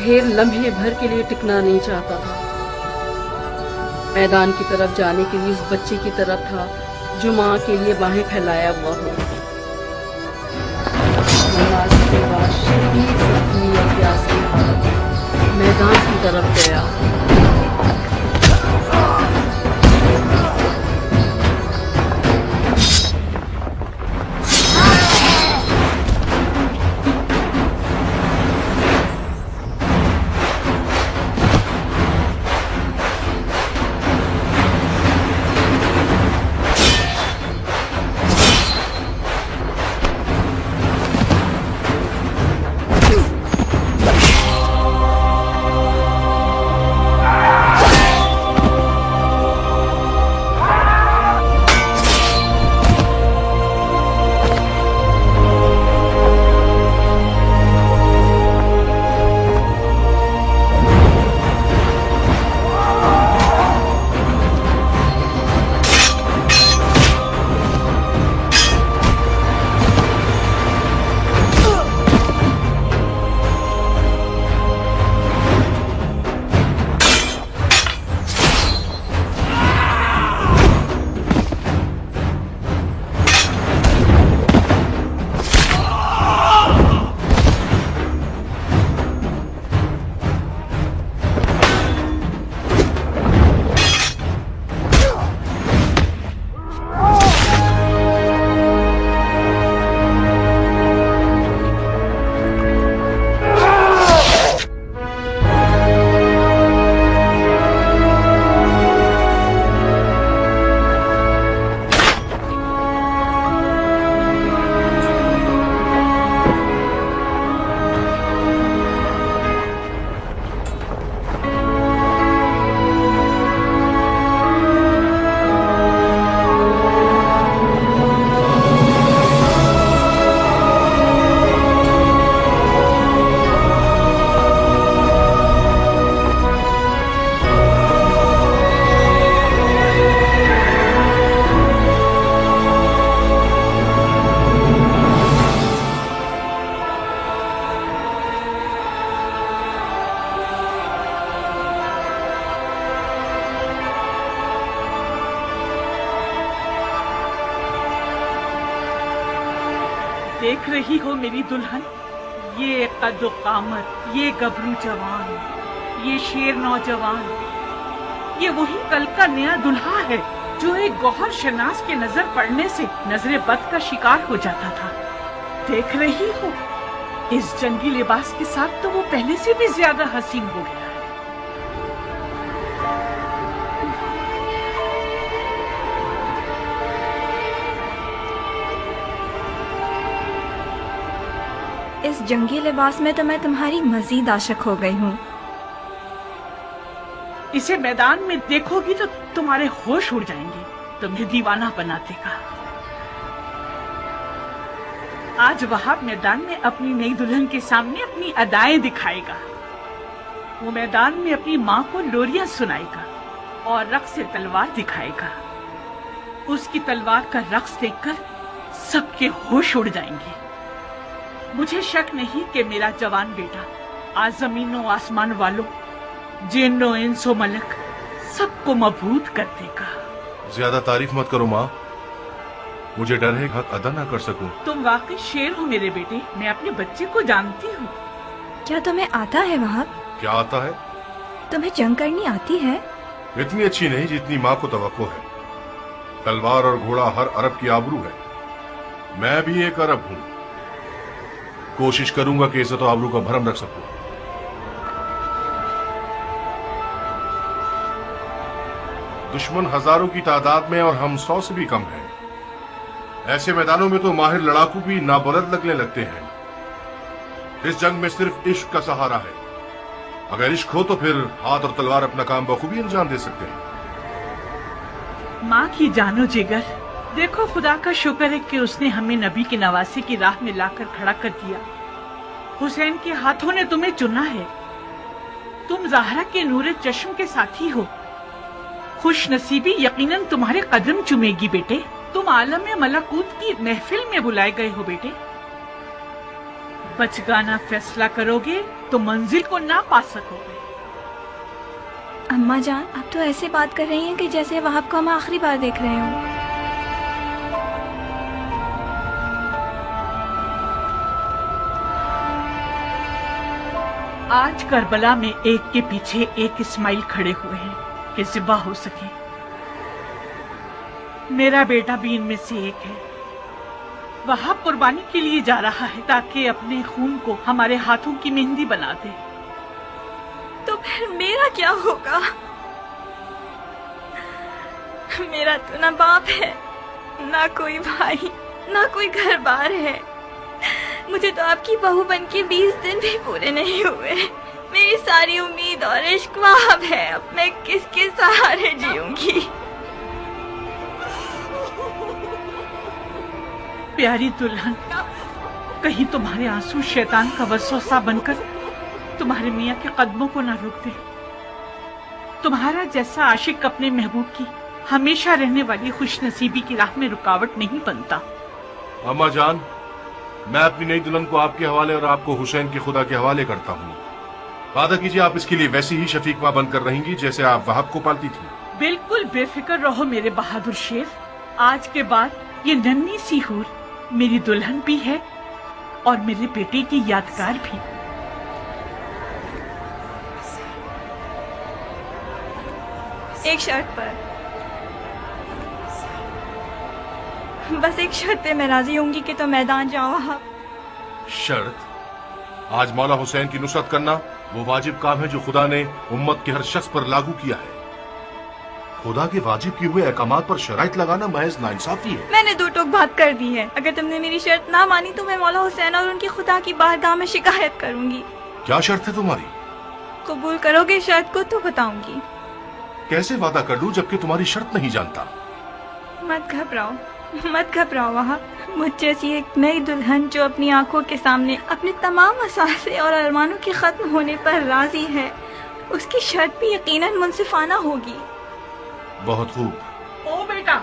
सुहेल लम्हे भर के लिए टिकना नहीं चाहता था। मैदान की तरफ जाने के लिए उस बच्चे की तरफ था जो माँ के लिए बाहें फैलाया हुआ हो। नमाज के बाद शदीद जख्मी और प्यासे मैदान की तरफ गया। देख रही हो मेरी दुल्हन, ये कद्दो कामत, ये गबरू जवान, ये शेर नौजवान, ये वही कल का नया दुल्हा है जो एक गौहर शनास के नजर पड़ने से नजरे बद का शिकार हो जाता था। देख रही हो, इस जंगी लिबास के साथ तो वो पहले से भी ज्यादा हसीन हो गया। इस जंगी लिबास में तो मैं तुम्हारी मजीद आशिक हो गई हूँ। इसे मैदान में देखोगी तो तुम्हारे होश उड़ जाएंगे, तुम्हें दीवाना बना देगा। आज वहाब मैदान में अपनी नई दुल्हन के सामने अपनी अदाएं दिखाएगा। वो मैदान में अपनी माँ को लोरियां सुनाएगा और रक्स से तलवार दिखाएगा। उसकी तलवार का रक्स देखकर सबके होश उड़ जाएंगे। मुझे शक नहीं कि मेरा जवान बेटा आज जमीनों आसमान वालों, जिन्नो इंसो मलक सबको मबहूत कर देगा। ज्यादा तारीफ मत करो माँ, मुझे डर है हक अदा ना कर सकूं। तुम वाकई शेर हो मेरे बेटे, मैं अपने बच्चे को जानती हूँ। क्या तुम्हें आता है वहाब? क्या आता है? तुम्हें जंग करनी आती है? इतनी अच्छी नहीं जितनी माँ को तवक्को है। तलवार और घोड़ा हर अरब की आबरू है। मैं भी एक अरब हूँ। कोशिश करूंगा कि इज्जत और आबरू का भरम रख सकूं। दुश्मन हजारों की तादाद में और हम 100 से भी कम हैं। ऐसे मैदानों में तो माहिर लड़ाकू भी नाबलद लगने लगते हैं। इस जंग में सिर्फ इश्क का सहारा है। अगर इश्क हो तो फिर हाथ और तलवार अपना काम बखूबी अंजाम दे सकते हैं। माँ की जानो जिगर, देखो खुदा का शुक्र है कि उसने हमें नबी की नवासी की राह में लाकर खड़ा कर दिया। हुसैन के हाथों ने तुम्हें चुना है। तुम ज़हरा के नूरे चश्म के साथी हो। खुश नसीबी यकीनन तुम्हारे कदम चुमेगी बेटे। तुम आलम मलकूत की महफिल में बुलाए गए हो बेटे। बचगाना फैसला करोगे तो मंजिल को ना पा सकोगे। अम्मा जान, आप तो ऐसे बात कर रही हैं कि जैसे वहाब को हम आखिरी बार देख रहे हो। आज करबला में एक के पीछे एक इस्माइल खड़े हुए हैं कि ज़िबा हो सके। मेरा बेटा भी इनमें से एक है। वहाब कुर्बानी के लिए जा रहा है ताकि अपने खून को हमारे हाथों की मेहंदी बना दे। तो फिर मेरा क्या होगा? मेरा तो ना बाप है, ना कोई भाई, ना कोई घर बार है। मुझे तो आपकी बहू बन के 20 दिन भी पूरे नहीं हुए। मेरी सारी उम्मीद और इश्क वहाब है। अब मैं किसके सहारे जीऊंगी? प्यारी दुल्हन, कहीं तुम्हारे आंसू शैतान का वसवसा बनकर तुम्हारे मियाँ के कदमों को ना रोक दे। तुम्हारा जैसा आशिक अपने महबूब की हमेशा रहने वाली खुशनसीबी की राह में रुकावट नहीं बनता। अम्मा जान, मैं अपनी नई दुल्हन को आपके हवाले और आपको हुसैन के खुदा के हवाले करता हूँ। वादा कीजिए आप इसके लिए वैसी ही शफीक माँ बनकर रहेंगी जैसे आप वहाब को पालती थी। बिल्कुल बेफिक्र रहो मेरे बहादुर शेर। आज के बाद ये नन्ही सी हूर मेरी दुल्हन भी है और मेरे बेटे की यादगार भी। एक शर्त पर, बस एक शर्त पे मैं राजी होंगी कि तो मैदान जाओ आप। शर्त? आज मौला हुसैन की नुसरत करना वो वाजिब काम है जो खुदा ने उम्मत के हर शख्स पर लागू किया है। खुदा के वाजिब किए हुए अहकामात पर शराइत लगाना महज नाइंसाफी है। मैंने दो टोक बात कर दी है। अगर तुमने मेरी शर्त ना मानी तो मैं मौला हुसैन और उनकी खुदा की बारगाह में शिकायत करूंगी। क्या शर्त है तुम्हारी? कबूल करोगे शर्त को तो बताऊंगी। कैसे वादा कर लूं जबकि तुम्हारी शर्त नहीं जानता? मत घबराओ, मत घबराओ वहाब। मुझ जैसी एक नई दुल्हन जो अपनी आंखों के सामने अपने तमाम असासे और अरमानों के खत्म होने पर राजी है, उसकी शर्त भी यकीनन मुनसिफाना होगी। बहुत खूब। ओ बेटा,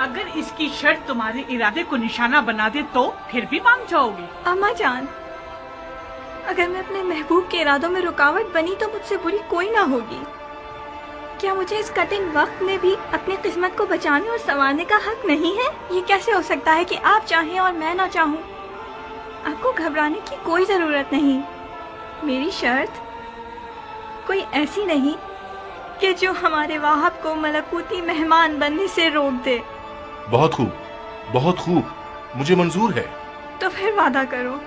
अगर इसकी शर्त तुम्हारे इरादे को निशाना बना दे तो फिर भी मान जाओगे? अम्मा जान, अगर मैं अपने महबूब के इरादों में रुकावट बनी तो मुझसे बुरी कोई ना होगी। क्या मुझे इस कठिन वक्त में भी अपनी किस्मत को बचाने और संवारने का हक नहीं है? ये कैसे हो सकता है कि आप चाहें और मैं ना चाहूं? आपको घबराने की कोई जरूरत नहीं। मेरी शर्त कोई ऐसी नहीं कि जो हमारे वाहब को मलकूती मेहमान बनने से रोक दे। बहुत खूब, बहुत खूब, मुझे मंजूर है। तो फिर वादा करो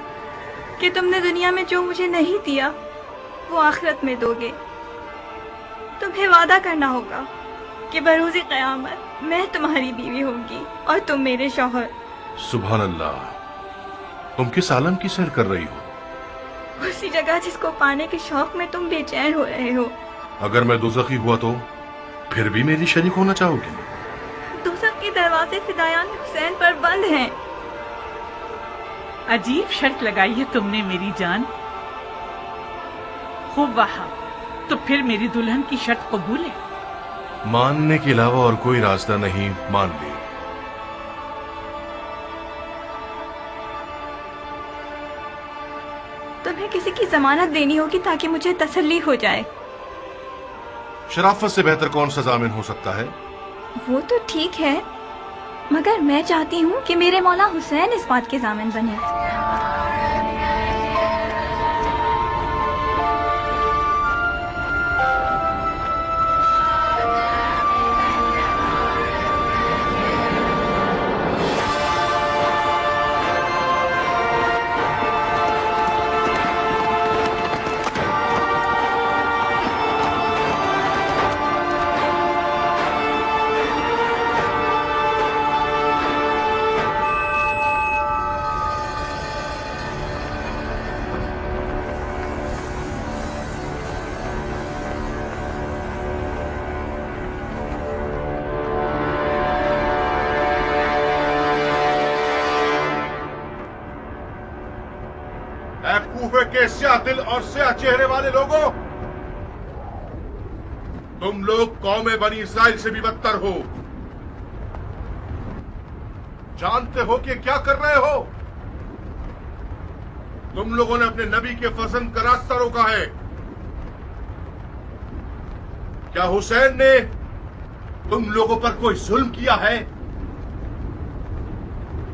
कि तुमने दुनिया में जो मुझे नहीं दिया वो आखिरत में दोगे। तुम्हें वादा करना होगा कि बरोज़े क़यामत मैं तुम्हारी बीवी होंगी और तुम मेरे शौहर। सुभान अल्लाह, तुम किस आलम की सैर कर रही हो? उसी जगह जिसको पाने के शौक में तुम बेचैन हो रहे हो। अगर मैं दोज़खी हुआ तो फिर भी मेरी शरीक होना चाहोगी? दोज़ख के दरवाजे फिदायान हुसैन पर बंद हैं। अजीब शर्त लगाई है तुमने मेरी जान। खूब वहाब, तो फिर मेरी दुल्हन की शर्त कबूल है? मानने के अलावा और कोई रास्ता नहीं, मान ली। तुम्हें किसी की जमानत देनी होगी ताकि मुझे तसल्ली हो जाए। शराफत से बेहतर कौन सा जामिन हो सकता है? वो तो ठीक है, मगर मैं चाहती हूँ कि मेरे मौला हुसैन इस बात के जामिन बने। कूफे के स्याह दिल और स्याह चेहरे वाले लोगों, तुम लोग कौमे बनी इसराइल से भी बदतर हो। जानते हो कि क्या कर रहे हो? तुम लोगों ने अपने नबी के फर्जंद का रास्ता रोका है। क्या हुसैन ने तुम लोगों पर कोई जुल्म किया है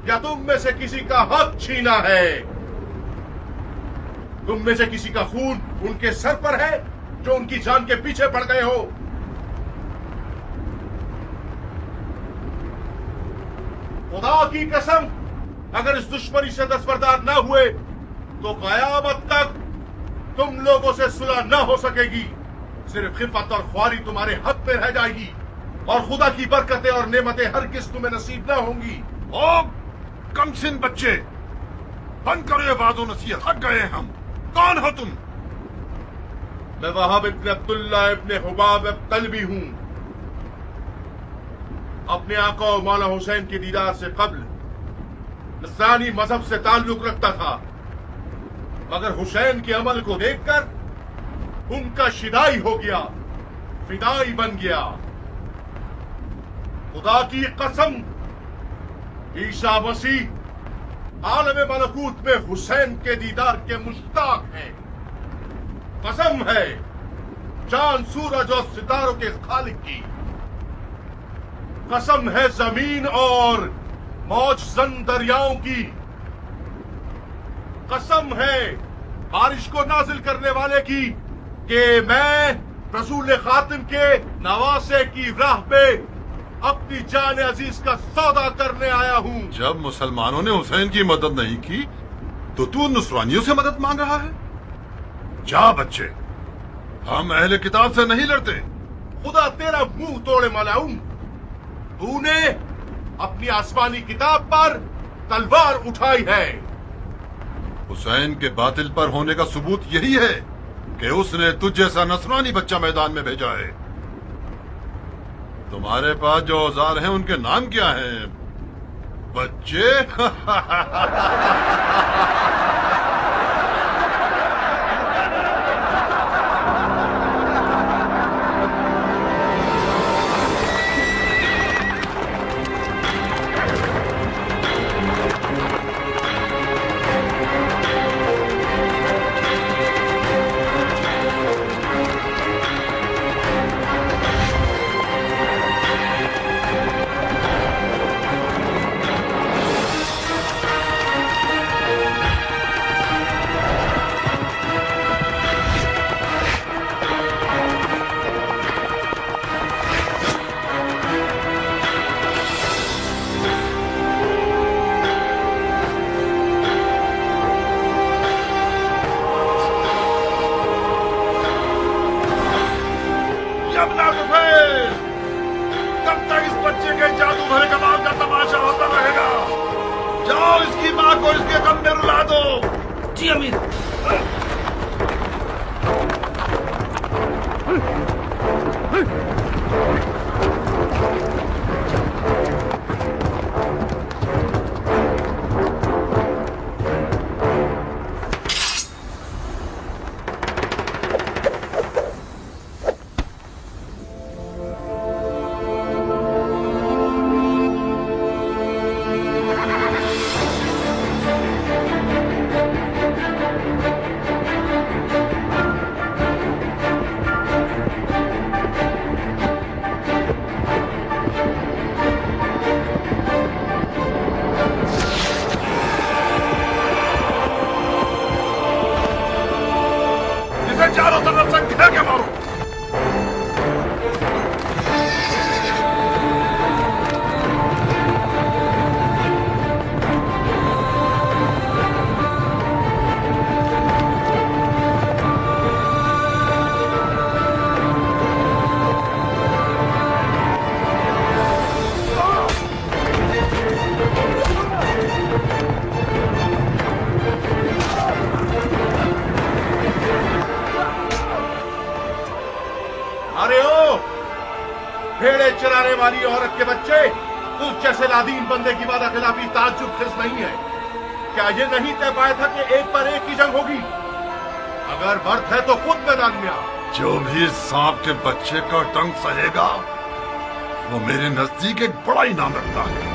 या तुम में से किसी का हक छीना है? तुम में से किसी का खून उनके सर पर है जो उनकी जान के पीछे पड़ गए हो? खुदा की कसम, अगर इस दुश्मनी से दस्तबरदार न हुए तो कयामत तक तुम लोगों से सुलह न हो सकेगी। सिर्फ खिफत और ख्वारी तुम्हारे हक में रह जाएगी और खुदा की बरकतें और नेमतें हरगिज़ तुम्हें नसीब न होंगी। ओ कमसिन बच्चे, बंद करो ये वाज़ो नसीहत, थक गए हम। कौन हो तुम? मैं वहाब इब्न अब्दुल्ला इब्न हुबाब तलबी हूं। अपने आका और मौला हुसैन के दीदार से कब्ल नसरानी मजहब से ताल्लुक रखता था, मगर हुसैन के अमल को देखकर उनका शिदाई हो गया, फिदाई बन गया। खुदा की कसम, ईसा मसीह आलम मलकूत में हुसैन के दीदार के मुश्ताक हैं। कसम है चांद सूरज और सितारों के खालिक की। कसम है जमीन और मौजजन दरियाओं की। कसम है बारिश को नाजिल करने वाले की कि मैं रसूल खातिम के नवासे की राह पे अपनी जान अजीज का सौदा करने आया हूँ। जब मुसलमानों ने हुसैन की मदद नहीं की तो तू नुसरानियों से मदद मांग रहा है? जा बच्चे, हम अहले किताब से नहीं लड़ते। खुदा तेरा मुंह तोड़े मलाऊं, तूने अपनी आसमानी किताब पर तलवार उठाई है। हुसैन के बातिल पर होने का सबूत यही है कि उसने तुझ जैसा नसरानी बच्चा मैदान में भेजा है। तुम्हारे पास जो औजार हैं उनके नाम क्या हैं बच्चे? कब तक इस बच्चे के जादू भरे कमाल का तमाशा होता रहेगा? जाओ इसकी माँ को इसके गम में रुला दो। जी अमीर। चारों तरफ से घेर के मारो। अरे ओ भेड़े चराने वाली औरत के बच्चे, तू जैसे लादीन बंदे की वादा खिलाफी ताज्जुब खिस नहीं है। क्या ये नहीं तय पाया था कि एक पर एक की जंग होगी? अगर बर्थ है तो खुद मैदान में आ। जो भी सांप के बच्चे का डंक सहेगा वो मेरे नजदीक एक बड़ा इनाम रखता है।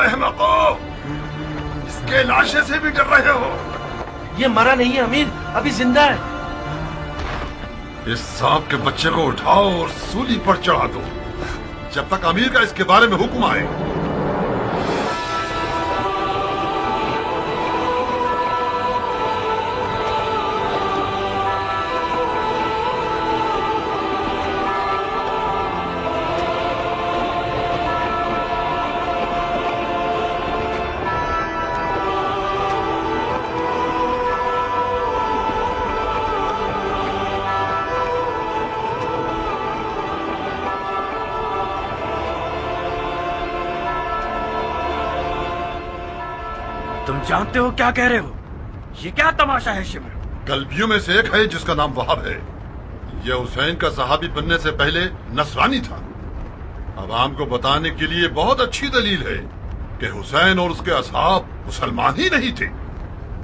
अहमको, इसके लाशे से भी डर रहे हो? ये मरा नहीं है अमीर, अभी जिंदा है। इस सांप के बच्चे को उठाओ और सूली पर चढ़ा दो, जब तक अमीर का इसके बारे में हुक्म आए। तुम जानते हो क्या कह रहे हो? ये क्या तमाशा है शिमर? कल्बियों में से एक है जिसका नाम वहाब है। यह हुसैन का सहाबी बनने से पहले नसरानी था। अवाम को बताने के लिए बहुत अच्छी दलील है कि हुसैन और उसके असहाब मुसलमान ही नहीं थे।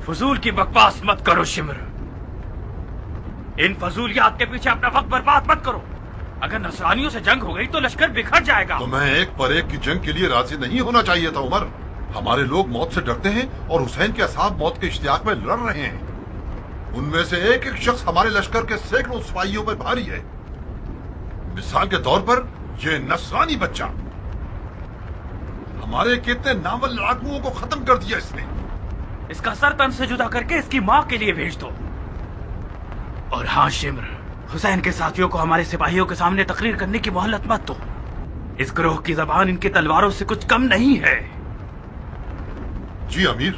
फजूल की बकवास मत करो शिमर। इन फजूलियात के पीछे अपना वक्त बर्बाद मत करो। अगर नसरानियों से जंग हो गई तो लश्कर बिखर जाएगा। तो मैं एक पर एक की जंग के लिए राजी नहीं होना चाहिए था उमर। हमारे लोग मौत से डरते हैं और हुसैन के असहाब मौत के इश्तियाक में लड़ रहे हैं। उनमें से एक एक शख्स हमारे लश्कर के सैकड़ों सिपाहियों पर भारी है। मिसाल के तौर पर यह नसरानी बच्चा हमारे कितने नावल लड़ाकुओं को खत्म कर दिया इसने। इसका सर तन से जुदा करके इसकी माँ के लिए भेज दो। और हाँ शिमर, हुसैन के साथियों को हमारे सिपाहियों के सामने तकरीर करने की मोहलत मत दो। इस ग्रोह की जबान इनकी तलवारों से कुछ कम नहीं है। जी अमीर।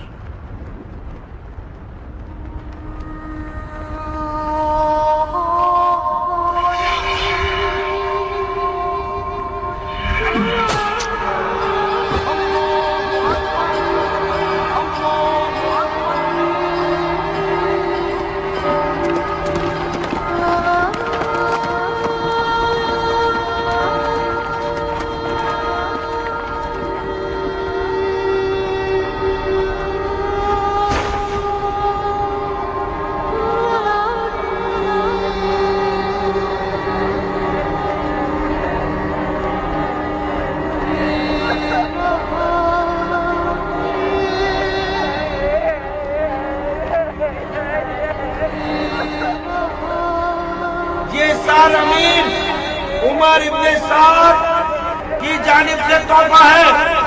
अमीर उमर इब्ने साद की जानिब से तोहफा है।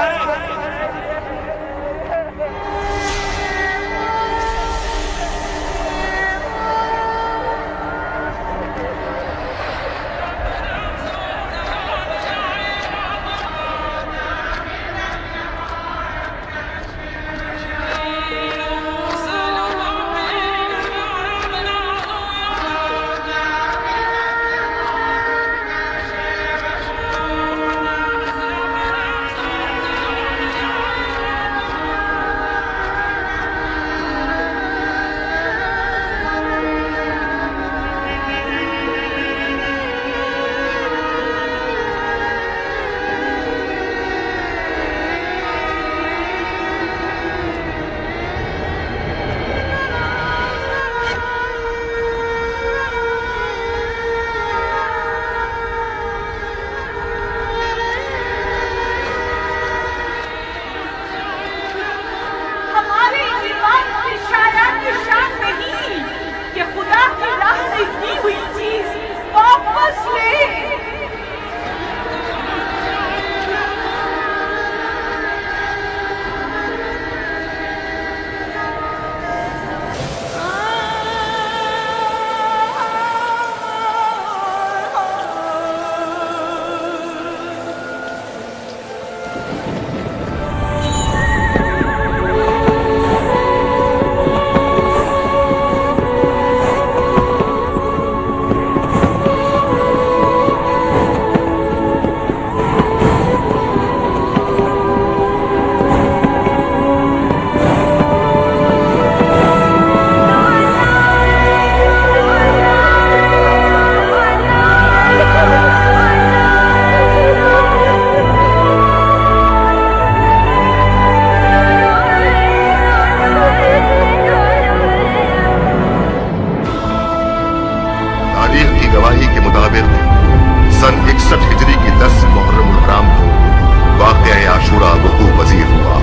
सन 61 हिजरी की 10 मुहर्रम उल हराम को वाक़या आशूरा वक़ू पज़ीर हुआ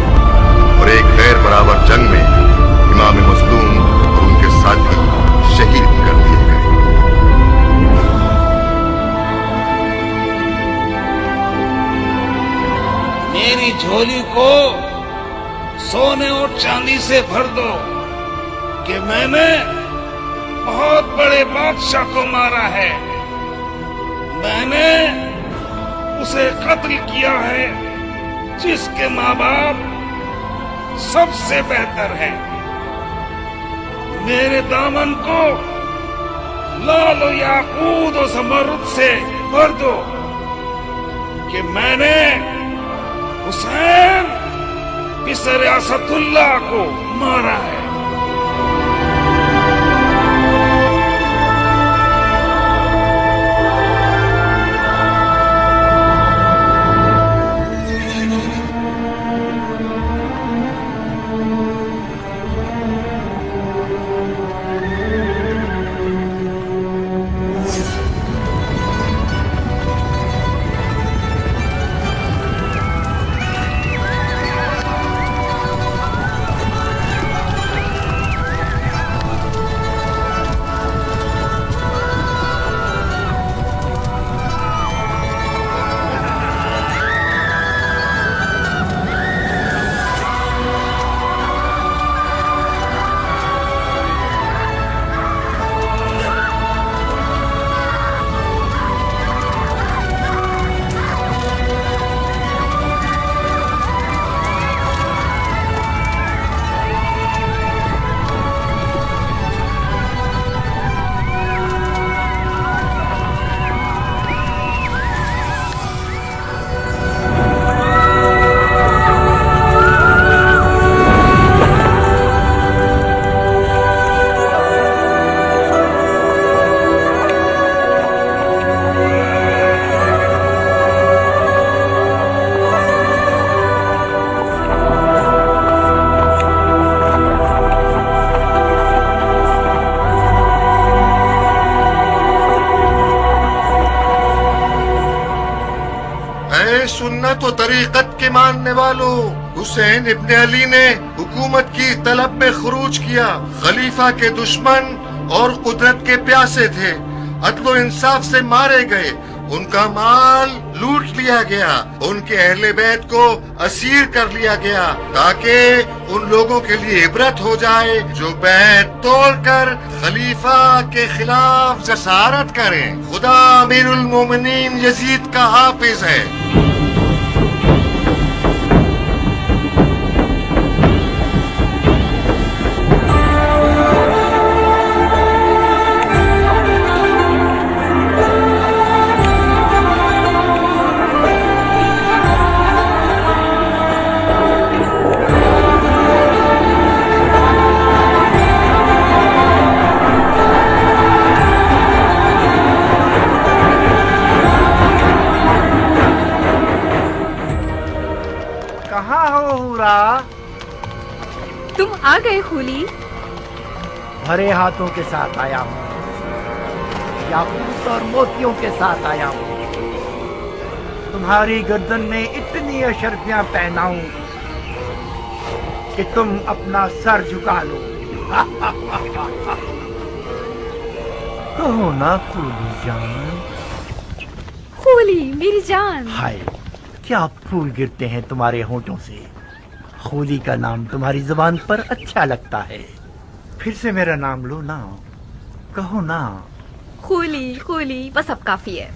और एक गैर बराबर जंग में इमाम मज़लूम और उनके साथी शहीद कर दिए गए। मेरी झोली को सोने और चांदी से भर दो कि मैंने बहुत बड़े बादशाह को मारा है। मैंने उसे कत्ल किया है जिसके माँ बाप सबसे बेहतर हैं। मेरे दामन को लाल और याकूत और ज़मरुद से भर दो कि मैंने हुसैन बिसर असदुल्लाह को मारा है। सुन्नत और तरीकत के मानने वालों, हुसैन इब्न अली ने हुकूमत की तलब में खुरूज किया। खलीफा के दुश्मन और कुदरत के प्यासे थे, अदलो इंसाफ से मारे गए, उनका माल लूट लिया गया, उनके अहले बैत को असीर कर लिया गया ताकि उन लोगों के लिए इबरत हो जाए जो बैत तोड़कर खलीफा के खिलाफ जसारत करें। खुदा अमीरुल मोमिनीन यजीद का हाफिज है। तुम आ गए खूली? भरे हाथों के साथ आया हूँ, याकूत और मोतियों के साथ आया हूँ। तुम्हारी गर्दन में इतनी अशर्फियां पहनाऊं कि तुम अपना सर झुका लो। कहो ना खूली जान। खूली मेरी जान। हाय, क्या फूल गिरते हैं तुम्हारे होठों से। खूली का नाम तुम्हारी जुबान पर अच्छा लगता है। फिर से मेरा नाम लो ना, कहो ना। खूली खूली बस अब काफी है।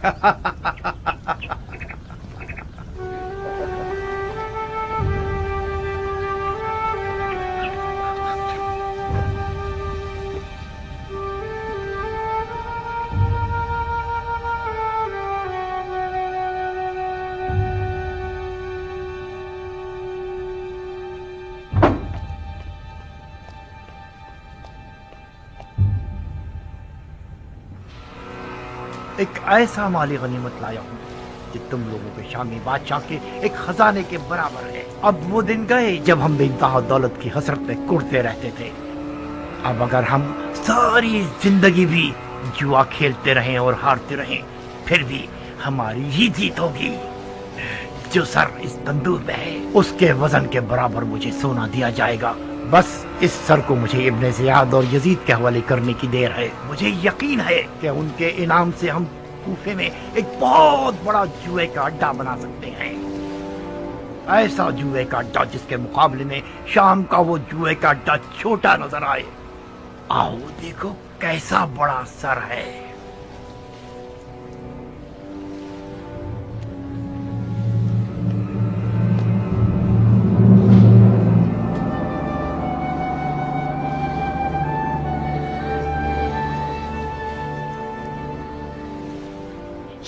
एक ऐसा माली गनीमत लाया हूँ कि तुम लोगों के शामी बादशाह के एक खजाने के बराबर है। अब वो दिन गए जब हम बेइंतहा दौलत की हसरत में कुड़ते रहते थे। अब अगर हम सारी जिंदगी भी जुआ खेलते रहें और हारते रहें, फिर भी हमारी ही जीत होगी। जो सर इस तंदूर में है उसके वजन के बराबर मुझे सोना दिया जाएगा। बस इस सर को मुझे इब्ने ज़ियाद और यजीद के हवाले करने की देर है। मुझे यकीन है कि उनके इनाम से हम कूफे में एक बहुत बड़ा जुए का अड्डा बना सकते हैं। ऐसा जुए का अड्डा जिसके मुकाबले में शाम का वो जुए का अड्डा छोटा नजर आए। आओ देखो कैसा बड़ा सर है।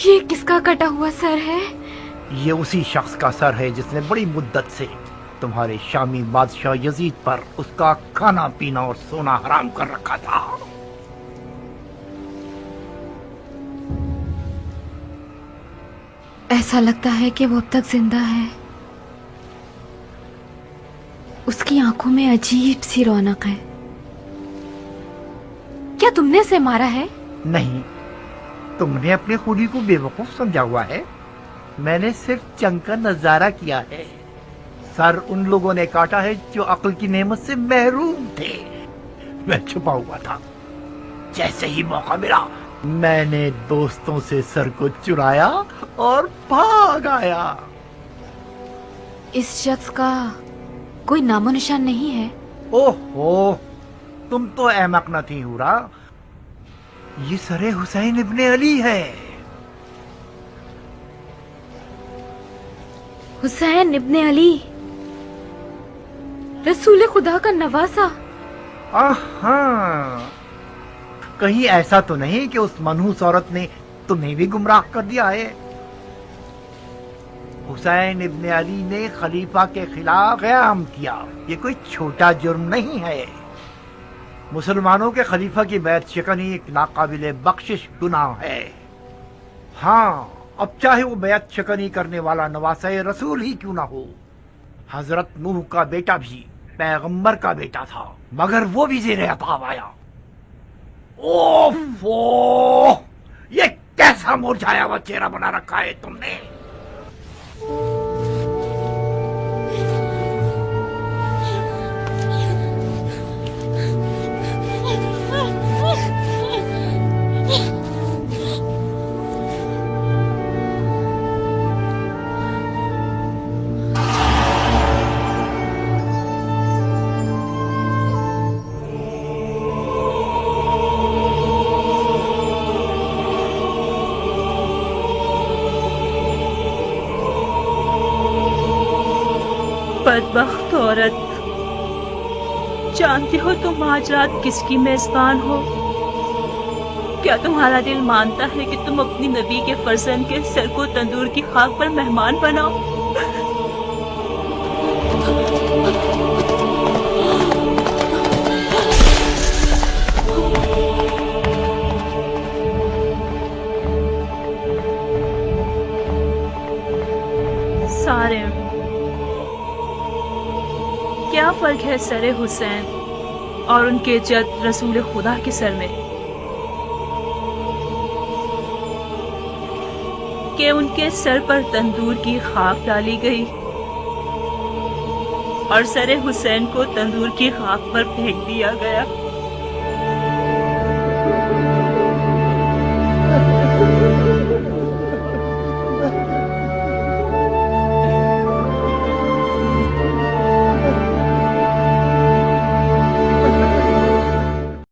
ये किसका कटा हुआ सर है? ये उसी शख्स का सर है जिसने बड़ी मुद्दत से तुम्हारे शामी बादशाह यजीद पर उसका खाना पीना और सोना हराम कर रखा था। ऐसा लगता है कि वो अब तक जिंदा है। उसकी आंखों में अजीब सी रौनक है। क्या तुमने उसे मारा है? नहीं, तुमने अपने खूनी को बेवकूफ समझा हुआ है। मैंने सिर्फ जंग का नजारा किया है। सर उन लोगों ने काटा है जो अक्ल की नेमत से महरूम थे। मैं छुपा हुआ था। जैसे ही मौका मिला मैंने दोस्तों से सर को चुराया और भाग आया। इस शख्स का कोई नामो निशान नहीं है? ओहो, तुम तो अहमक न थी हुरा। ये सरे हुसैन इब्ने अली है। हुसैन इब्ने अली, रसूल खुदा का नवासा। कहीं ऐसा तो नहीं कि उस मनहूस औरत ने तुम्हें भी गुमराह कर दिया है? हुसैन इब्ने अली ने खलीफा के खिलाफ क़याम किया। ये कोई छोटा जुर्म नहीं है। मुसलमानों के खलीफा की बैत शिकनी एक नाकाबिले बख्शिश गुनाह है। हाँ, अब चाहे वो बैत शिकनी करने वाला नवासे रसूल ही क्यों ना हो। हजरत नूह का बेटा भी पैगंबर का बेटा था, मगर वो भी ज़ेरे अताब आया। ओफो, ये कैसा मुरझाया हुआ चेहरा बना रखा है तुमने। बदबख्त औरत, जानती हो तुम आज रात किसकी मेजबान हो? क्या तुम्हारा दिल मानता है कि तुम अपनी नबी के फर्जंद के सर को तंदूर की खाक पर मेहमान बनाओ? सारे क्या फर्क है सरे हुसैन और उनके जद रसूल खुदा के सर में कि उनके सर पर तंदूर की खाक डाली गई और सरे हुसैन को तंदूर की खाक पर फेंक दिया गया।